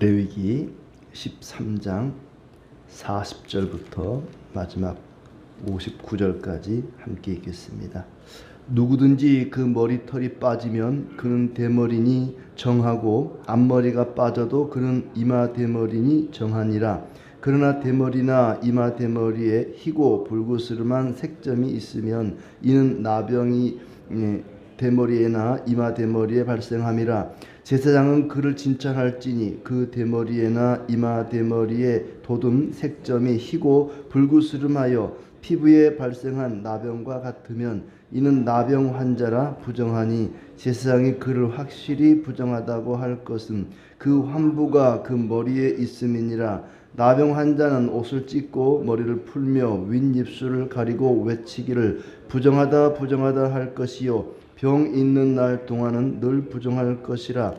레위기 13장 40절부터 마지막 59절까지 함께 읽겠습니다. 누구든지 그 머리털이 빠지면 그는 대머리니 정하고 앞머리가 빠져도 그는 이마 대머리니 정하니라. 그러나 대머리나 이마 대머리에 희고 불구스름한 색점이 있으면 이는 나병이 대머리에나 이마 대머리에 발생함이라. 제사장은 그를 진찰할지니 그 대머리에나 이마 대머리에 돋은 색점이 희고 불구스름하여 피부에 발생한 나병과 같으면 이는 나병 환자라 부정하니, 제사장이 그를 확실히 부정하다고 할 것은 그 환부가 그 머리에 있음이니라. 나병 환자는 옷을 찢고 머리를 풀며 윗입술을 가리고 외치기를 부정하다 부정하다 할 것이요 병 있는 날 동안은 늘 부정할 것이라.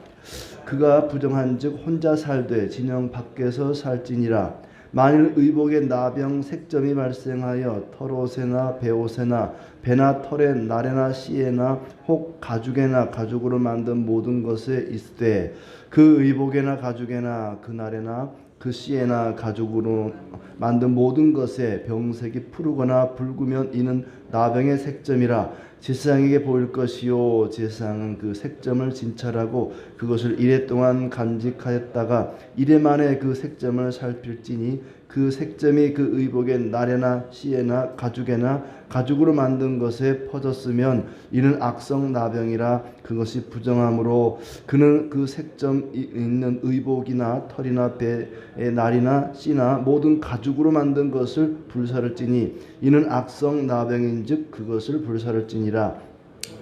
그가 부정한즉 혼자 살되 진영 밖에서 살지니라. 만일 의복에 나병 색점이 발생하여 털옷에나 베옷에나 배나 털에 나래나 씨에나 혹 가죽에나 가죽으로 만든 모든 것에 있으되 그 의복에나 가죽에나 그 나래나 그 씨에나 가죽으로 만든 모든 것에 병색이 푸르거나 붉으면 이는 나병의 색점이라. 제사장에게 보일 것이요 제사장은 그 색점을 진찰하고 그것을 이레 동안 간직하였다가 이레 만에 그 색점을 살필지니 그 색점이 그 의복의 나래나 씨에나 가죽에나 가죽으로 만든 것에 퍼졌으면 이는 악성 나병이라. 그것이 부정함으로 그는 그 색점 있는 의복이나 털이나 배의 날이나 씨나 모든 가죽으로 만든 것을 불사를지니 이는 악성 나병인즉 그것을 불사를지니라.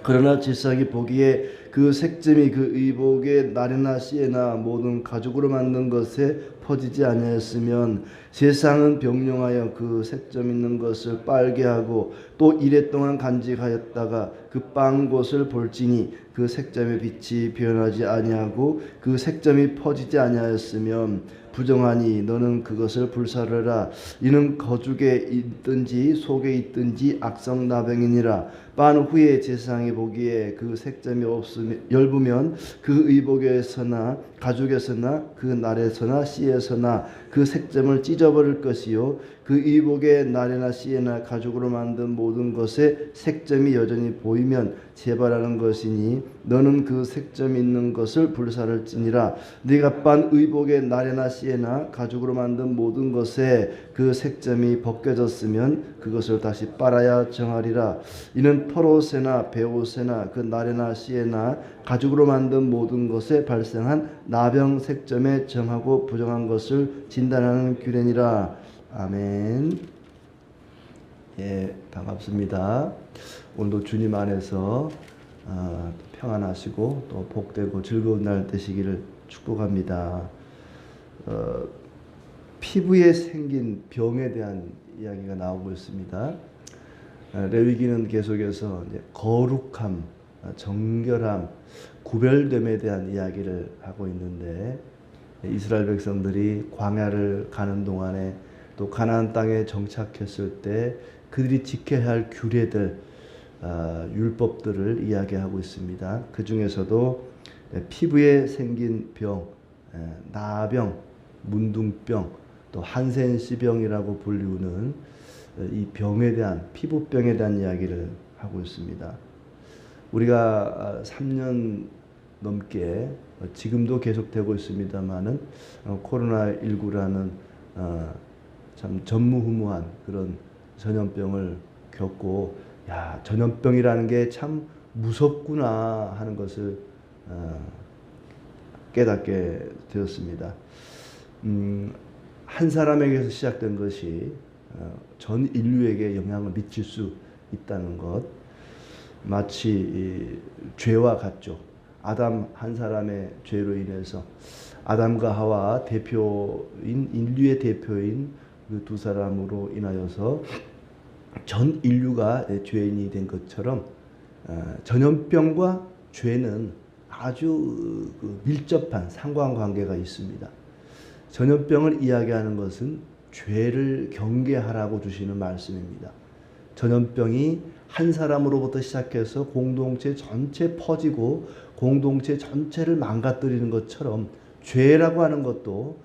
그러나 제사장이 보기에 그 색점이 그 의복의 나래나 씨에나 모든 가죽으로 만든 것에 퍼지지 아니하였으면 제사장은 병령하여 그 색점 있는 것을 빨게 하고 또 이레 동안 간직하였다가 그 빤 곳을 볼지니 그 색점의 빛이 변하지 아니하고 그 색점이 퍼지지 아니하였으면 부정하니 너는 그것을 불사르라. 이는 거죽에 있든지 속에 있든지 악성 나병이니라. 빤 후에 제사장이 보기에 그 색점이 없으면 엷으면 그 의복에서나 가죽에서나 그 날에서나 씨에서나 그 색점을 찢어버릴 것이요 그 의복의 날에나 씨에나 가죽으로 만든 모든 것에 색점이 여전히 보이면 재발하는 것이니 너는 그 색점 있는 것을 불사를지니라. 네가 빤 의복의 날에나 씨에나 가죽으로 만든 모든 것에 그 색점이 벗겨졌으면 그것을 다시 빨아야 정하리라. 이는 털옷에나 베옷에나 그 날에나 씨에나 가죽으로 만든 모든 것에 발생한 나병 색점에 정하고 부정한 것을 진단하는 규례니라. 아멘. 예, 반갑습니다. 오늘도 주님 안에서 평안하시고 또 복되고 즐거운 날 되시기를 축복합니다. 피부에 생긴 병에 대한 이야기가 나오고 있습니다. 레위기는 계속해서 이제 거룩함, 정결함, 구별됨에 대한 이야기를 하고 있는데, 이스라엘 백성들이 광야를 가는 동안에 또 가나안 땅에 정착했을 때 그들이 지켜야 할 규례들, 율법들을 이야기하고 있습니다. 그 중에서도 피부에 생긴 병, 나병, 문둥병, 또 한센시병이라고 불리우는 이 병에 대한, 피부병에 대한 이야기를 하고 있습니다. 우리가 3년 넘게 지금도 계속되고 있습니다만은 코로나19라는 참 전무후무한 그런 전염병을 겪고, 야, 전염병이라는 게 참 무섭구나 하는 것을 깨닫게 되었습니다. 한 사람에게서 시작된 것이 전 인류에게 영향을 미칠 수 있다는 것, 마치 죄와 같죠. 아담 한 사람의 죄로 인해서 아담과 하와 대표인, 인류의 대표인 그 두 사람으로 인하여서 전 인류가 죄인이 된 것처럼 전염병과 죄는 아주 밀접한 상관관계가 있습니다. 전염병을 이야기하는 것은 죄를 경계하라고 주시는 말씀입니다. 전염병이 한 사람으로부터 시작해서 공동체 전체에 퍼지고 공동체 전체를 망가뜨리는 것처럼 죄라고 하는 것도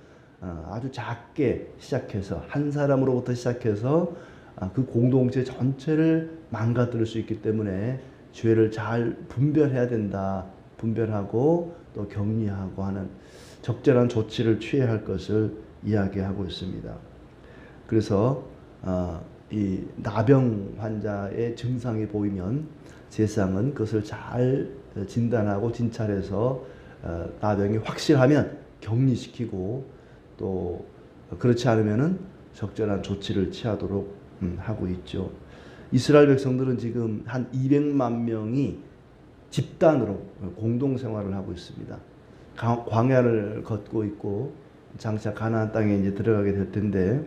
아주 작게 시작해서 한 사람으로부터 시작해서 그 공동체 전체를 망가뜨릴 수 있기 때문에 죄를 잘 분별해야 된다. 분별하고 또 격리하고 하는 적절한 조치를 취해야 할 것을 이야기하고 있습니다. 그래서 이 나병 환자의 증상이 보이면 제사장은 그것을 잘 진단하고 진찰해서 나병이 확실하면 격리시키고 또 그렇지 않으면은 적절한 조치를 취하도록 하고 있죠. 이스라엘 백성들은 지금 한 200만 명이 집단으로 공동생활을 하고 있습니다. 광야를 걷고 있고 장차 가나안 땅에 이제 들어가게 될 텐데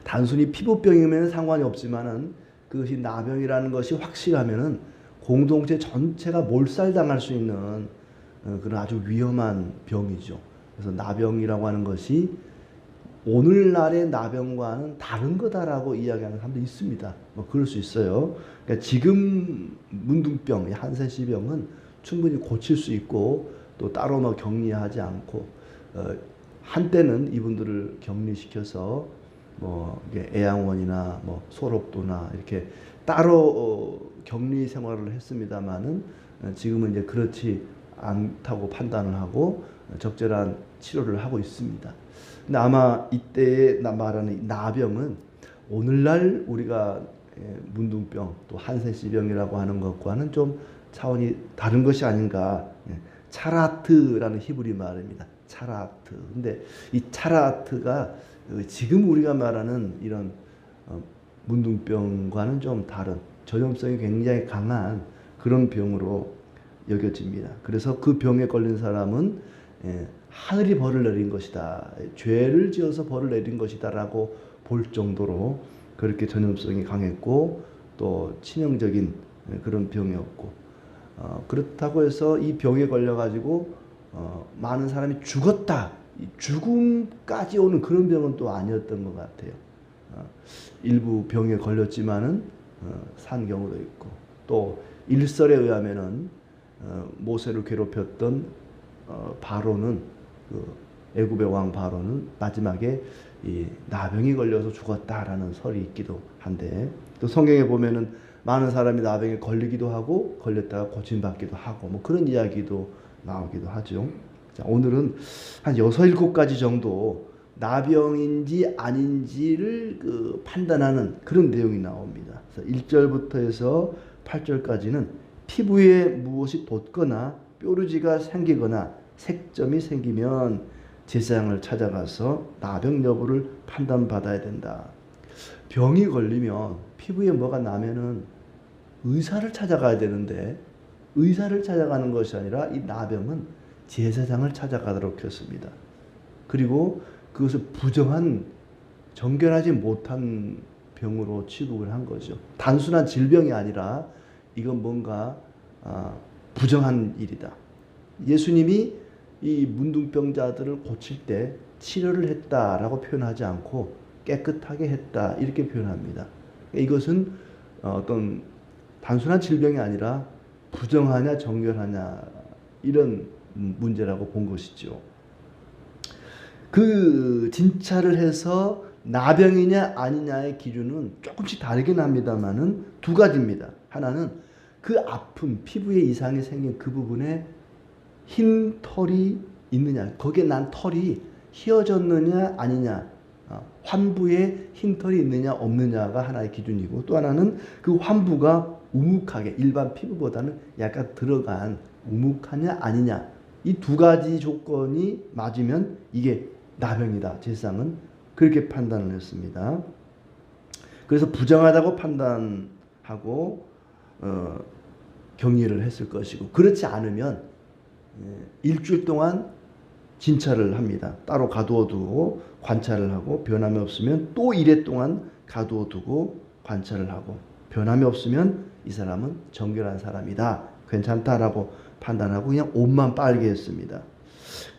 단순히 피부병이면 상관이 없지만은 그것이 나병이라는 것이 확실하면은 공동체 전체가 몰살당할 수 있는 그런 아주 위험한 병이죠. 그래서 나병이라고 하는 것이 오늘날의 나병과는 다른 거다라고 이야기하는 사람도 있습니다. 뭐 그럴 수 있어요. 그러니까 지금 문둥병, 한센시병은 충분히 고칠 수 있고 또 따로 뭐 격리하지 않고 한때는 이분들을 격리시켜서 뭐 애양원이나 뭐 소록도나 이렇게 따로 격리 생활을 했습니다만은 지금은 이제 그렇지 않다고 판단을 하고 적절한 치료를 하고 있습니다. 근데 아마 이때 말하는 나병은 오늘날 우리가 문둥병 또 한센시병이라고 하는 것과는 좀 차원이 다른 것이 아닌가. 차라트라는 히브리 말입니다. 차라트. 근데 이 차라트가 지금 우리가 말하는 이런 문둥병과는 좀 다른 전염성이 굉장히 강한 그런 병으로 여겨집니다. 그래서 그 병에 걸린 사람은 하늘이 벌을 내린 것이다. 죄를 지어서 벌을 내린 것이다라고 볼 정도로 그렇게 전염성이 강했고 또 치명적인 그런 병이었고 그렇다고 해서 이 병에 걸려가지고 많은 사람이 죽었다. 죽음까지 오는 그런 병은 또 아니었던 것 같아요. 일부 병에 걸렸지만은 산 경우도 있고 또 일설에 의하면은 모세를 괴롭혔던 바로는 그 애굽의 왕 바로는 마지막에 이 나병이 걸려서 죽었다라는 설이 있기도 한데 또 성경에 보면은 많은 사람이 나병에 걸리기도 하고 걸렸다가 고침받기도 하고 뭐 그런 이야기도 나오기도 하죠. 자, 오늘은 한 6, 7가지 정도 나병인지 아닌지를 판단하는 그런 내용이 나옵니다. 그래서 1절부터 해서 8절까지는 피부에 무엇이 돋거나 뾰루지가 생기거나 색점이 생기면 제사장을 찾아가서 나병 여부를 판단받아야 된다. 병이 걸리면 피부에 뭐가 나면은 의사를 찾아가야 되는데 의사를 찾아가는 것이 아니라 이 나병은 제사장을 찾아가도록 했습니다. 그리고 그것을 부정한 정결하지 못한 병으로 취급을 한 거죠. 단순한 질병이 아니라 이건 뭔가 부정한 일이다. 예수님이 이 문둥병자들을 고칠 때 치료를 했다라고 표현하지 않고 깨끗하게 했다 이렇게 표현합니다. 이것은 어떤 단순한 질병이 아니라 부정하냐 정결하냐 이런 문제라고 본 것이죠. 그 진찰을 해서 나병이냐 아니냐의 기준은 조금씩 다르긴 합니다만은 두 가지입니다. 하나는 그 아픔, 피부에 이상이 생긴 그 부분에 흰 털이 있느냐, 거기에 난 털이 휘어졌느냐 아니냐, 환부에 흰 털이 있느냐 없느냐가 하나의 기준이고 또 하나는 그 환부가 우묵하게 일반 피부보다는 약간 들어간 우묵하냐 아니냐 이 두 가지 조건이 맞으면 이게 나병이다. 제사장은 그렇게 판단을 했습니다. 그래서 부정하다고 판단하고 격리를 했을 것이고 그렇지 않으면 일주일 동안 진찰을 합니다. 따로 가두어 두고 관찰을 하고 변함이 없으면 또 이래 동안 가두어 두고 관찰을 하고 변함이 없으면 이 사람은 정결한 사람이다. 괜찮다라고 판단하고 그냥 옷만 빨게 했습니다.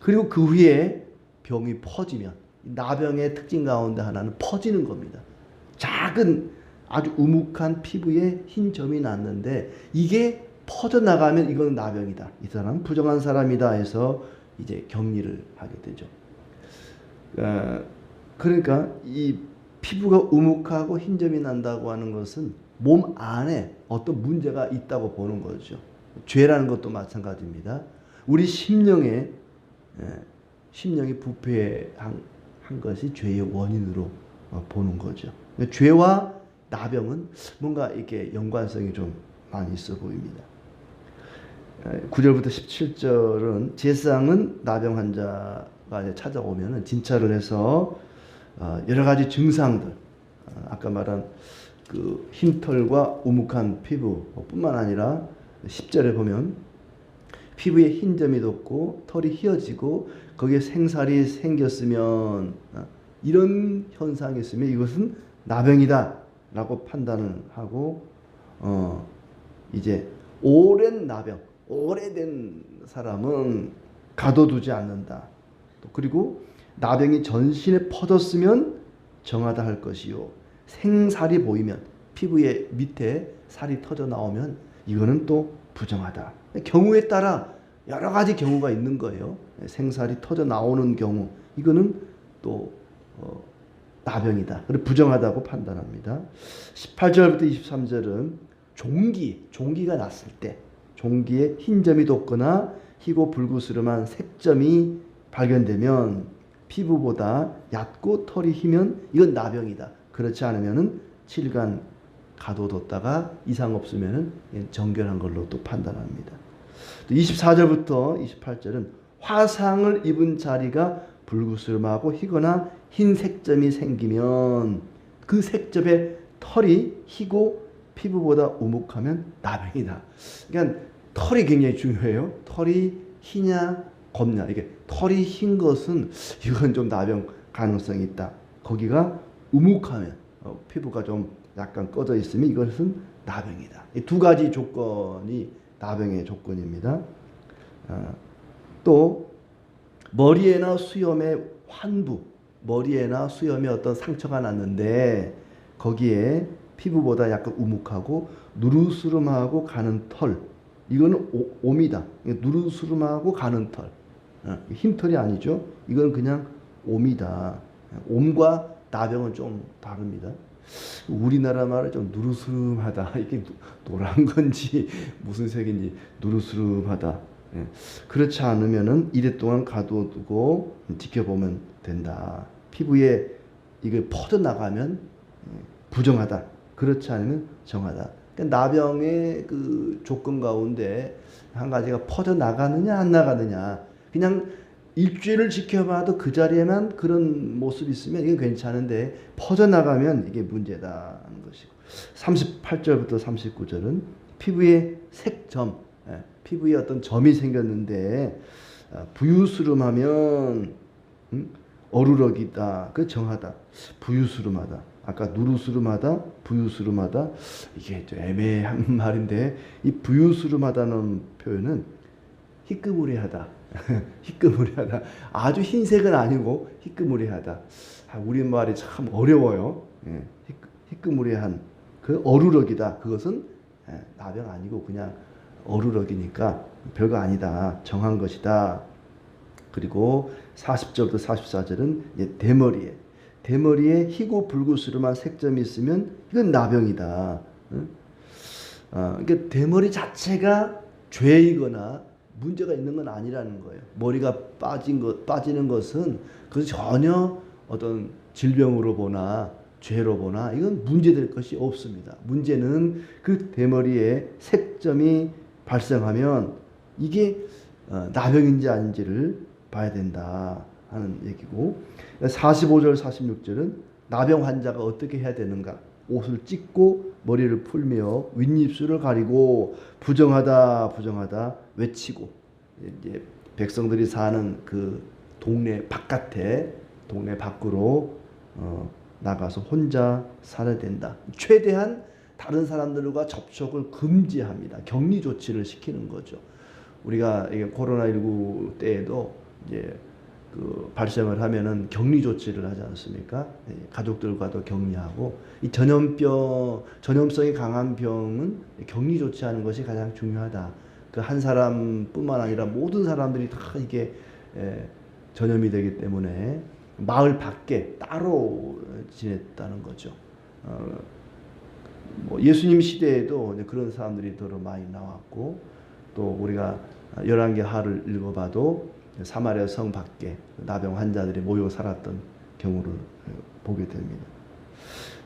그리고 그 후에 병이 퍼지면 나병의 특징 가운데 하나는 퍼지는 겁니다. 작은 아주 우묵한 피부에 흰 점이 났는데 이게 퍼져나가면 이건 나병이다. 이 사람은 부정한 사람이다 해서 이제 격리를 하게 되죠. 그러니까 이 피부가 우묵하고 흰점이 난다고 하는 것은 몸 안에 어떤 문제가 있다고 보는 거죠. 죄라는 것도 마찬가지입니다. 우리 심령이 부패한 것이 죄의 원인으로 보는 거죠. 죄와 나병은 뭔가 이렇게 연관성이 좀 많이 있어 보입니다. 9절부터 17절은 제사장은 나병 환자가 찾아오면 진찰을 해서 여러 가지 증상들, 아까 말한 그 흰털과 우묵한 피부뿐만 아니라 10절에 보면 피부에 흰 점이 돋고 털이 휘어지고 거기에 생살이 생겼으면 이런 현상이 있으면 이것은 나병이다 라고 판단을 하고 이제 오랜 나병, 오래된 사람은 가둬두지 않는다. 그리고 나병이 전신에 퍼졌으면 정하다 할 것이요. 생살이 보이면 피부의 밑에 살이 터져 나오면 이거는 또 부정하다. 경우에 따라 여러 가지 경우가 있는 거예요. 생살이 터져 나오는 경우 이거는 또 나병이다. 그리고 부정하다고 판단합니다. 18절부터 23절은 종기가 났을 때 종기에 흰 점이 돋거나 희고 불구스름한 색점이 발견되면 피부보다 얕고 털이 희면 이건 나병이다. 그렇지 않으면은 7일간 가둬뒀다가 이상 없으면은 정결한 걸로 또 판단합니다. 또 24절부터 28절은 화상을 입은 자리가 불구스름하고 희거나 흰 색점이 생기면 그 색점에 털이 희고 피부보다 우묵하면 나병이다. 그러니까 털이 굉장히 중요해요. 털이 희냐 검냐. 이게 털이 흰 것은 이건 좀 나병 가능성이 있다. 거기가 우묵하면 피부가 좀 약간 꺼져 있으면 이것은 나병이다. 이 두 가지 조건이 나병의 조건입니다. 또 머리에나 수염에 환부, 머리에나 수염에 어떤 상처가 났는데 거기에 피부보다 약간 우묵하고 누르스름하고 가는 털, 이거는 옴이다. 누르스름하고 가는 털, 흰털이 아니죠. 이건 그냥 옴이다. 옴과 나병은 좀 다릅니다. 우리나라 말은 좀 누르스름하다. 이게 노란 건지 무슨 색인지 누르스름하다. 그렇지 않으면은 이래 동안 가둬두고 지켜보면 된다. 피부에 이게 퍼져 나가면 부정하다. 그렇지 않으면 정하다. 그러니까 나병의 그 조건 가운데 한 가지가 퍼져 나가느냐 안 나가느냐. 그냥 일주일을 지켜봐도 그 자리에만 그런 모습이 있으면 이건 괜찮은데 퍼져 나가면 이게 문제다 하는 것이고. 38절부터 39절은 피부에 색점, 피부에 어떤 점이 생겼는데 부유스름하면 어루러기다. 그 정하다. 부유스름하다. 아까 누르스름하다, 부유스름하다. 이게 좀 애매한 말인데 이 부유스름하다는 표현은 희끄무리하다. 희끄무리하다. 아주 흰색은 아니고 희끄무리하다. 우리말이 참 어려워요. 희끄무리한 그 어루러기다. 그것은 나병 아니고 그냥 어루러기니까 별거 아니다. 정한 것이다. 그리고 40절부터 44절은 대머리에 희고 불구스름한 색점이 있으면 이건 나병이다. 그러니까 대머리 자체가 죄이거나 문제가 있는 건 아니라는 거예요. 머리가 빠지는 것은 그 전혀 어떤 질병으로 보나 죄로 보나 이건 문제될 것이 없습니다. 문제는 그 대머리에 색점이 발생하면 이게 나병인지 아닌지를 봐야 된다 하는 얘기고, 45절 46절은 나병 환자가 어떻게 해야 되는가. 옷을 찢고 머리를 풀며 윗입술을 가리고 부정하다 외치고, 이제 백성들이 사는 그 동네 밖으로 나가서 혼자 살아야 된다. 최대한 다른 사람들과 접촉을 금지합니다. 격리 조치를 시키는 거죠. 우리가 코로나19 때에도 이제 그 발생을 하면은 격리 조치를 하지 않습니까? 가족들과도 격리하고, 이 전염성이 강한 병은 격리 조치하는 것이 가장 중요하다. 그 한 사람뿐만 아니라 모든 사람들이 다 이게 전염이 되기 때문에 마을 밖에 따로 지냈다는 거죠. 뭐 예수님 시대에도 그런 사람들이 더러 많이 나왔고, 또 우리가 열왕기하를 읽어봐도 사마리아 성 밖에 나병 환자들이 모여 살았던 경우를 보게 됩니다.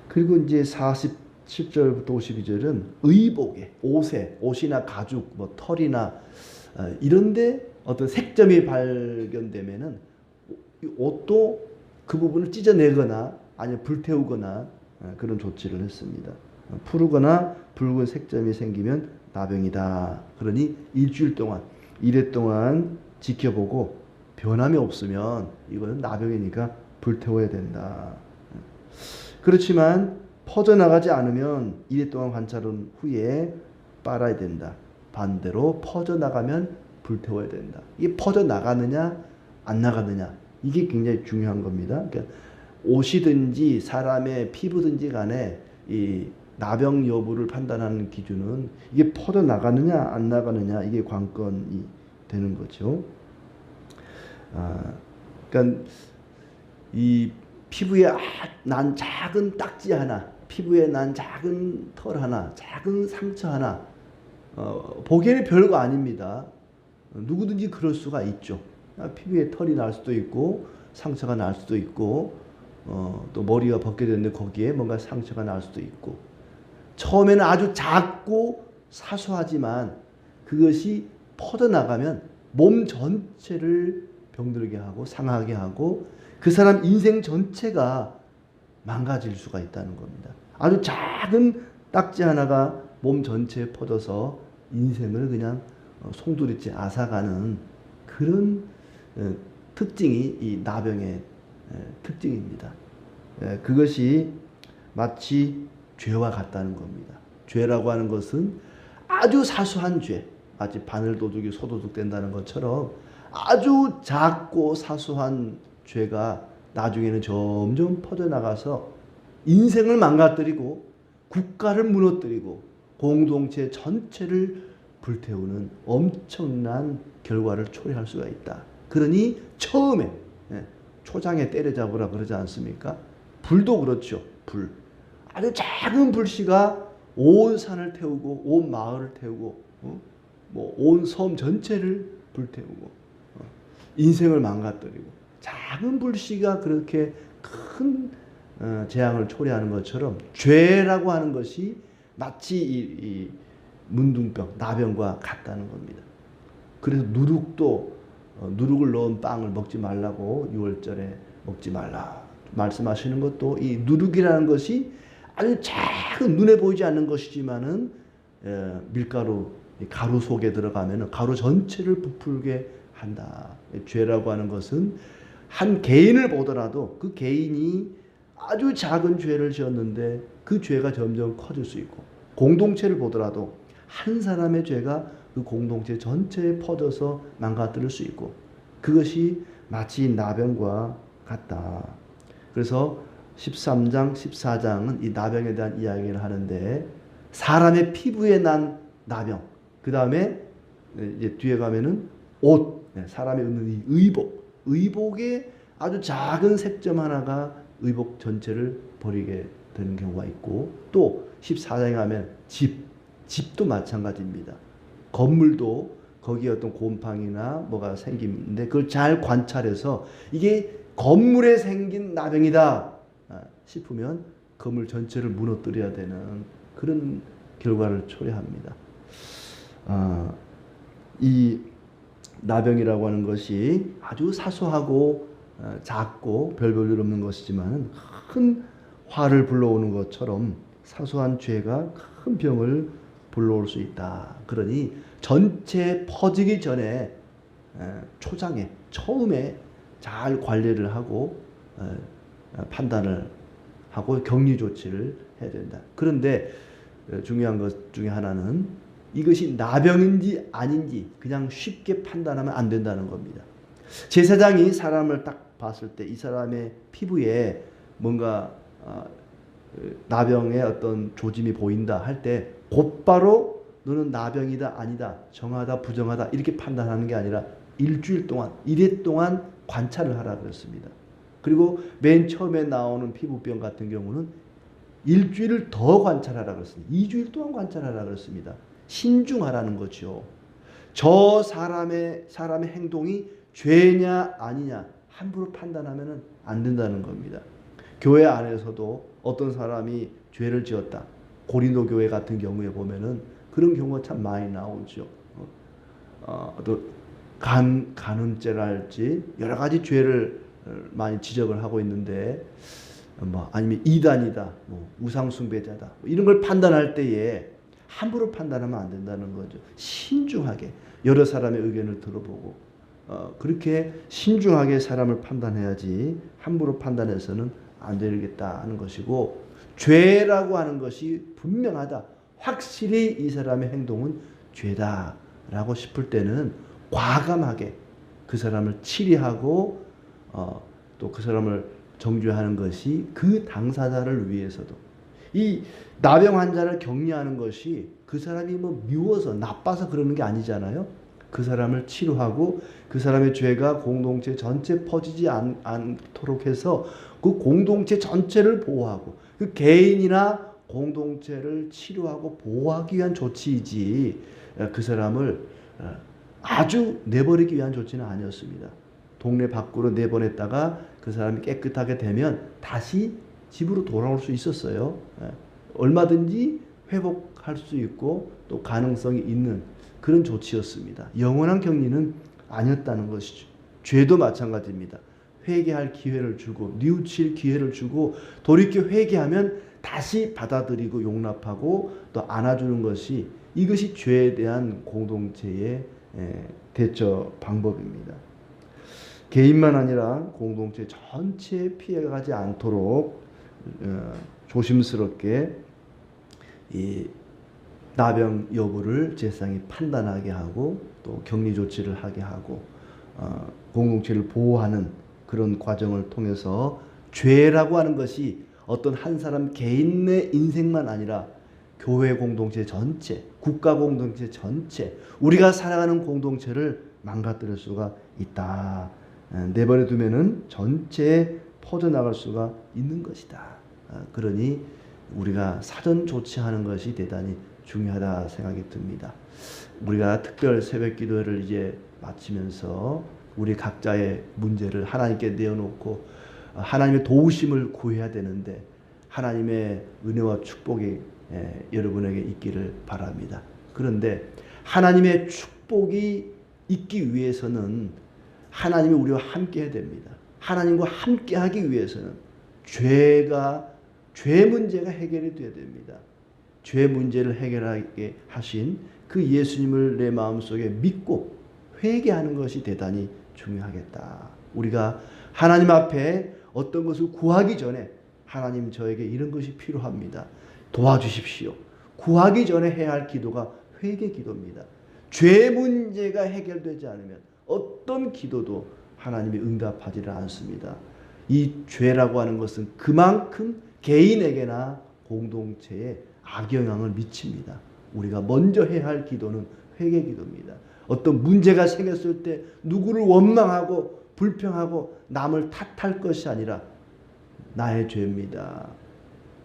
그리고 이제 47절부터 52절은 의복에, 옷이나 가죽, 뭐 털이나 이런데 어떤 색점이 발견되면은 옷도 그 부분을 찢어내거나 아니면 불태우거나 그런 조치를 했습니다. 푸르거나 붉은 색점이 생기면 나병이다. 그러니 일주일 동안, 이래 동안 지켜보고 변함이 없으면 이거는 나병이니까 불태워야 된다. 그렇지만 퍼져나가지 않으면 이래 동안 관찰한 후에 빨아야 된다. 반대로 퍼져나가면 불태워야 된다. 이게 퍼져나가느냐 안 나가느냐, 이게 굉장히 중요한 겁니다. 그러니까 옷이든지 사람의 피부든지 간에 이 나병 여부를 판단하는 기준은 이게 퍼져나가느냐 안 나가느냐, 이게 관건이 되는 거죠. 그러니까 이 피부에 난 작은 딱지 하나, 피부에 난 작은 털 하나, 작은 상처 하나, 보기에는 별거 아닙니다. 누구든지 그럴 수가 있죠. 피부에 털이 날 수도 있고 상처가 날 수도 있고, 또 머리가 벗겨졌는데 거기에 뭔가 상처가 날 수도 있고, 처음에는 아주 작고 사소하지만 그것이 퍼져나가면 몸 전체를 병들게 하고 상하게 하고 그 사람 인생 전체가 망가질 수가 있다는 겁니다. 아주 작은 딱지 하나가 몸 전체에 퍼져서 인생을 그냥 송두리째 앗아가는 그런 특징이 이 나병의 특징입니다. 그것이 마치 죄와 같다는 겁니다. 죄라고 하는 것은 아주 사소한 죄, 마치 바늘도둑이 소도둑 된다는 것처럼 아주 작고 사소한 죄가 나중에는 점점 퍼져나가서 인생을 망가뜨리고 국가를 무너뜨리고 공동체 전체를 불태우는 엄청난 결과를 초래할 수가 있다. 그러니 처음에 초장에 때려잡으라 그러지 않습니까? 불도 그렇죠. 불. 아주 작은 불씨가 온 산을 태우고 온 마을을 태우고 뭐 온 섬 전체를 불태우고 인생을 망가뜨리고, 작은 불씨가 그렇게 큰 재앙을 초래하는 것처럼 죄라고 하는 것이 마치 이 문둥병, 나병과 같다는 겁니다. 그래서 누룩도 누룩을 넣은 빵을 먹지 말라고 6월절에 먹지 말라 말씀하시는 것도, 이 누룩이라는 것이 아주 작은 눈에 보이지 않는 것이지만은 밀가루, 가루 속에 들어가면은 가루 전체를 부풀게 한다. 죄라고 하는 것은 한 개인을 보더라도 그 개인이 아주 작은 죄를 지었는데 그 죄가 점점 커질 수 있고, 공동체를 보더라도 한 사람의 죄가 그 공동체 전체에 퍼져서 망가뜨릴 수 있고, 그것이 마치 나병과 같다. 그래서 13장, 14장은 이 나병에 대한 이야기를 하는데, 사람의 피부에 난 나병, 그 다음에 이제 뒤에 가면은 옷, 사람이 입는 이 의복에 아주 작은 색점 하나가 의복 전체를 버리게 되는 경우가 있고, 또 14장에 가면 집도 마찬가지입니다. 건물도 거기에 어떤 곰팡이나 뭐가 생기는데 그걸 잘 관찰해서 이게 건물에 생긴 나병이다 싶으면 건물 전체를 무너뜨려야 되는 그런 결과를 초래합니다. 이 나병이라고 하는 것이 아주 사소하고 작고 별 볼일 없는 것이지만 큰 화를 불러오는 것처럼 사소한 죄가 큰 병을 불러올 수 있다. 그러니 전체 퍼지기 전에 초장에 처음에 잘 관리를 하고 판단을 하고 격리 조치를 해야 된다. 그런데 중요한 것 중에 하나는 이것이 나병인지 아닌지 그냥 쉽게 판단하면 안 된다는 겁니다. 제사장이 사람을 딱 봤을 때 이 사람의 피부에 뭔가 나병의 어떤 조짐이 보인다 할 때 곧바로 너는 나병이다 아니다, 정하다 부정하다 이렇게 판단하는 게 아니라 일주일 동안, 이래 동안 관찰을 하라 그랬습니다. 그리고 맨 처음에 나오는 피부병 같은 경우는 일주일을 더 관찰하라 그랬습니다. 2주일 동안 관찰하라 그랬습니다. 신중하라는 거죠. 저 사람의 행동이 죄냐 아니냐 함부로 판단하면 안 된다는 겁니다. 교회 안에서도 어떤 사람이 죄를 지었다. 고린도 교회 같은 경우에 보면은 그런 경우가 참 많이 나오죠. 또 간음죄랄지 여러 가지 죄를 많이 지적을 하고 있는데, 아니면 이단이다, 우상숭배자다, 이런 걸 판단할 때에 함부로 판단하면 안 된다는 거죠. 신중하게 여러 사람의 의견을 들어보고 그렇게 신중하게 사람을 판단해야지 함부로 판단해서는 안 되겠다는 것이고, 죄라고 하는 것이 분명하다, 확실히 이 사람의 행동은 죄다라고 싶을 때는 과감하게 그 사람을 치리하고 또 그 사람을 정죄하는 것이 그 당사자를 위해서도, 이 나병 환자를 격리하는 것이 그 사람이 미워서 나빠서 그러는 게 아니잖아요. 그 사람을 치료하고 그 사람의 죄가 공동체 전체 퍼지지 않도록 해서 그 공동체 전체를 보호하고 그 개인이나 공동체를 치료하고 보호하기 위한 조치이지, 그 사람을 아주 내버리기 위한 조치는 아니었습니다. 동네 밖으로 내보냈다가 그 사람이 깨끗하게 되면 다시 집으로 돌아올 수 있었어요. 얼마든지 회복할 수 있고 또 가능성이 있는 그런 조치였습니다. 영원한 격리는 아니었다는 것이죠. 죄도 마찬가지입니다. 회개할 기회를 주고 뉘우칠 기회를 주고 돌이켜 회개하면 다시 받아들이고 용납하고 또 안아주는 것이, 이것이 죄에 대한 공동체의 대처 방법입니다. 개인만 아니라 공동체 전체에 피해가지 않도록 조심스럽게 이 나병 여부를 제사장이 판단하게 하고 또 격리 조치를 하게 하고 공동체를 보호하는 그런 과정을 통해서, 죄라고 하는 것이 어떤 한 사람 개인의 인생만 아니라 교회 공동체 전체, 국가 공동체 전체, 우리가 살아가는 공동체를 망가뜨릴 수가 있다. 내버려 두면은 전체에 퍼져나갈 수가 있는 것이다. 그러니 우리가 사전 조치하는 것이 대단히 중요하다 생각이 듭니다. 우리가 특별 새벽 기도를 이제 마치면서 우리 각자의 문제를 하나님께 내어놓고 하나님의 도우심을 구해야 되는데, 하나님의 은혜와 축복이 여러분에게 있기를 바랍니다. 그런데 하나님의 축복이 있기 위해서는 하나님이 우리와 함께 해야 됩니다. 하나님과 함께 하기 위해서는 죄 문제가 해결이 되어야 됩니다. 죄 문제를 해결하게 하신 그 예수님을 내 마음속에 믿고 회개하는 것이 대단히 중요하겠다. 우리가 하나님 앞에 어떤 것을 구하기 전에, 하나님 저에게 이런 것이 필요합니다, 도와주십시오, 구하기 전에 해야 할 기도가 회개 기도입니다. 죄 문제가 해결되지 않으면 어떤 기도도 하나님이 응답하지를 않습니다. 이 죄라고 하는 것은 그만큼 개인에게나 공동체에 악영향을 미칩니다. 우리가 먼저 해야 할 기도는 회개 기도입니다. 어떤 문제가 생겼을 때 누구를 원망하고 불평하고 남을 탓할 것이 아니라 나의 죄입니다,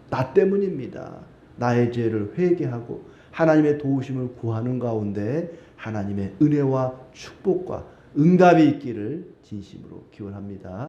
나 때문입니다, 나의 죄를 회개하고 하나님의 도우심을 구하는 가운데 하나님의 은혜와 축복과 응답이 있기를 진심으로 기원합니다.